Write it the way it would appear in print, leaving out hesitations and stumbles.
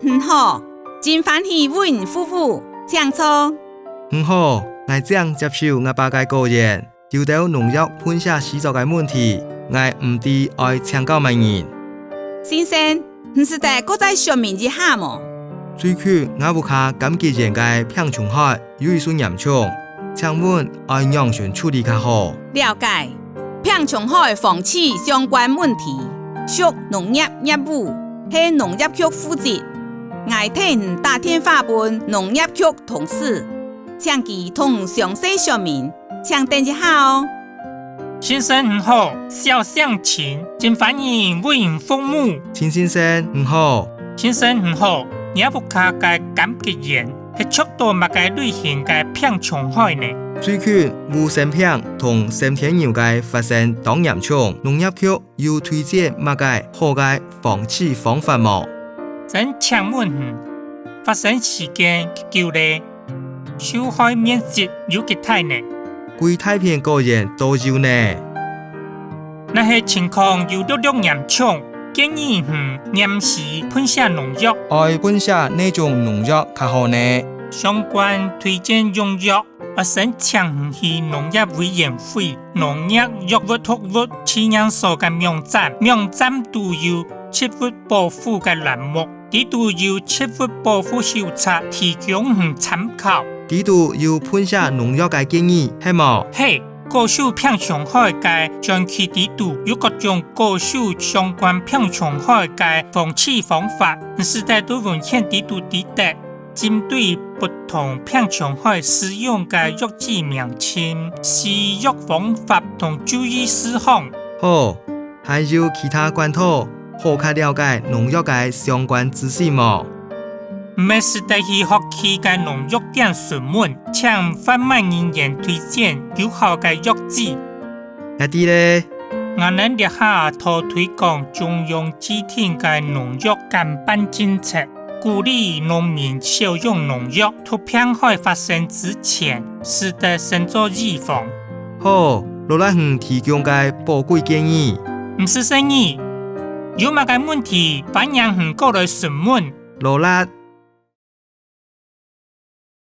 很好，真欢喜为您夫妇请坐。很好，我正接受我爸嘅个人，有到农药喷下洗澡嘅问题，我唔知爱请教乜人。先生，唔是得搁再说明一下么？最近我屋下感激人嘅病虫害有一算严重，请问爱让选处理较好？了解，病虫害防治相关问题，属农业业务，系农业局负责。我替打电话问农业局同事，请其同详细说明，请等一下哦。先生很好，小乡亲，真欢迎为您服务。秦先生很好，先生很好，你屋下嘅感激人系速度乜嘅类型嘅病虫害呢？最近无生病同生天牛嘅发生当严重，农业局有推荐乜嘅好嘅防治方法冇？真请问发生时间久呢？受害面积有几大呢？规太片个人都有呢。那些情况有略严重，建议临时喷下农药。爱喷下哪种农药较好呢？相关推荐用药，申请去农业委员会农业药物毒物试验所嘅网站都有植物保护嘅栏目，呢度有植物保护手册提供参考。呢度有喷下农药嘅建议，系冇？嘿，高手病虫害嘅专区呢度有各种高手相关病虫害嘅防治方法，时代都文献呢度抵得。针对不同病虫害使用嘅药剂名称、使用方法同注意事项。好，还有其他管道好较了解农药嘅相关知识冇？唔係是得去學期嘅農藥店詢問，請販賣人員推薦有效嘅藥劑。一啲咧，我能列下圖推廣中央制定嘅農藥監辦政策，鼓勵農民少用農藥，喺病害發生之前，使得先做預防。好，羅拉恒提供嘅寶貴建議。唔是生意，有乜嘅問題，歡迎過來詢問。羅拉